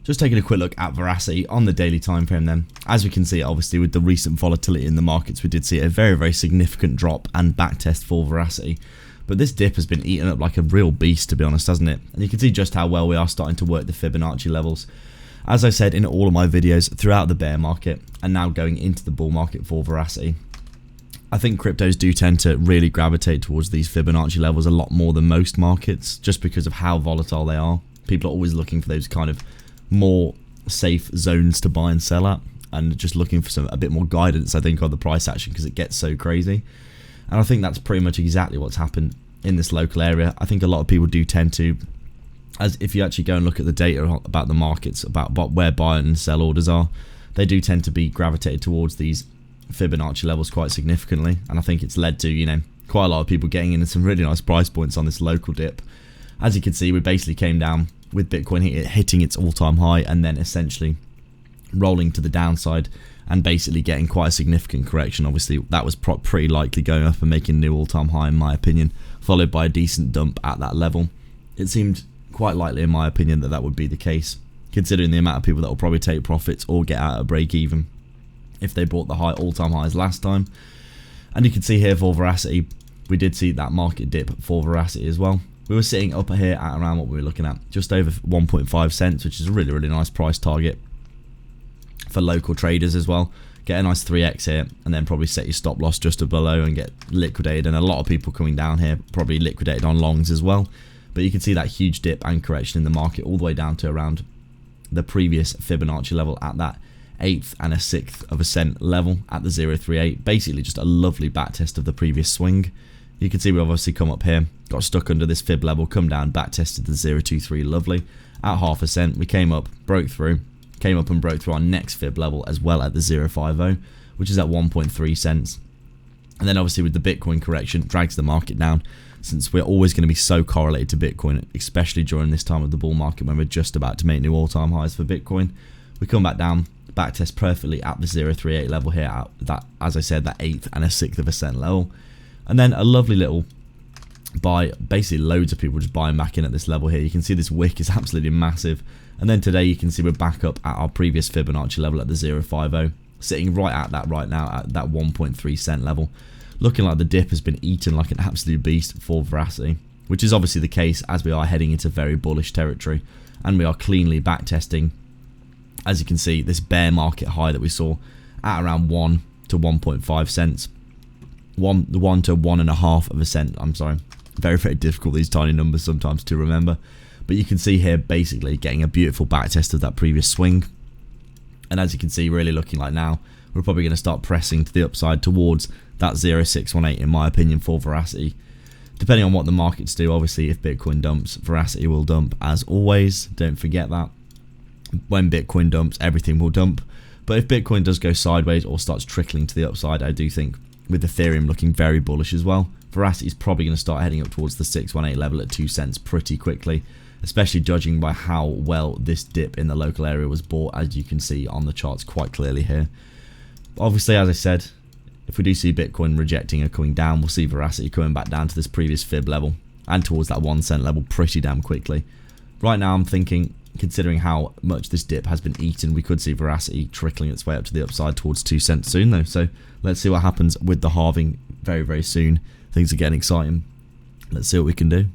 Just taking a quick look at Verasity on the daily time frame then. As we can see, obviously with the recent volatility in the markets, we did see a very significant drop and backtest for Verasity. But this dip has been eaten up like a real beast, to be honest, hasn't it? And you can see just how well we are starting to work the Fibonacci levels. As I said in all of my videos throughout the bear market and now going into the bull market for Verasity, I think cryptos do tend to really gravitate towards these Fibonacci levels a lot more than most markets, just because of how volatile they are. People are always looking for those kind of more safe zones to buy and sell at, and just looking for a bit more guidance, I think, on the price action, because it gets so crazy. And I think that's pretty much exactly what's happened in this local area. I think a lot of people do tend to, as if you actually go and look at the data about the markets, about where buy and sell orders are, they do tend to be gravitated towards these Fibonacci levels quite significantly. And I think it's led to, you know, quite a lot of people getting into some really nice price points on this local dip. As you can see, we basically came down with Bitcoin hitting its all-time high and then essentially rolling to the downside and basically getting quite a significant correction. Obviously, that was pretty likely going up and making a new all-time high, in my opinion, followed by a decent dump at that level. It seemed quite likely, in my opinion, that would be the case, considering the amount of people that will probably take profits or get out at break even if they bought the all-time highs last time. And you can see here for Verasity, we did see that market dip for Verasity as well. We were sitting up here at around what we were looking at, just over 1.5 cents, which is a really nice price target for local traders as well. Get a nice 3x here, and then probably set your stop loss just below and get liquidated. And a lot of people coming down here probably liquidated on longs as well. But you can see that huge dip and correction in the market all the way down to around the previous Fibonacci level at that 1/8 and a 1/6 of a cent level at the 0.38. Basically just a lovely back test of the previous swing. You can see we obviously come up here, got stuck under this fib level, come down, back tested the 0.23, lovely. At 1/2 cent, we came up, broke through, came up and broke through our next fib level as well at the 0.50, which is at 1.3 cents. And then obviously with the Bitcoin correction, drags the market down, since we're always going to be so correlated to Bitcoin, especially during this time of the bull market when we're just about to make new all-time highs for Bitcoin. We come back down, back test perfectly at the 0.38 level here, at that, as I said, that 1/8 and a 1/6 of a cent level. And then a lovely little buy, basically loads of people just buying back in at this level here. You can see this wick is absolutely massive. And then today you can see we're back up at our previous Fibonacci level at the 0.50, sitting right at that right now at that 1.3 cent level. Looking like the dip has been eaten like an absolute beast for Verasity, which is obviously the case as we are heading into very bullish territory. And we are cleanly back testing, as you can see, this bear market high that we saw at around 1 to 1.5 cents. 1 to 1.5 of a cent, I'm sorry. Very difficult, these tiny numbers sometimes to remember. But you can see here basically getting a beautiful back test of that previous swing. And as you can see, really looking like now, we're probably going to start pressing to the upside towards that 0.618 in my opinion for Verasity. Depending on what the markets do, obviously if Bitcoin dumps, Verasity will dump as always. Don't forget that. When Bitcoin dumps, everything will dump. But if Bitcoin does go sideways or starts trickling to the upside, I do think, with Ethereum looking very bullish as well, Verasity is probably going to start heading up towards the 618 level at 2 cents pretty quickly, especially judging by how well this dip in the local area was bought, as you can see on the charts quite clearly here. Obviously, as I said, if we do see Bitcoin rejecting or coming down, we'll see Verasity coming back down to this previous fib level and towards that 1 cent level pretty damn quickly. Right now I'm thinking, considering how much this dip has been eaten, we could see Verasity trickling its way up to the upside towards 2 cents soon though. So let's see what happens with the halving very soon. Things are getting exciting. Let's see what we can do.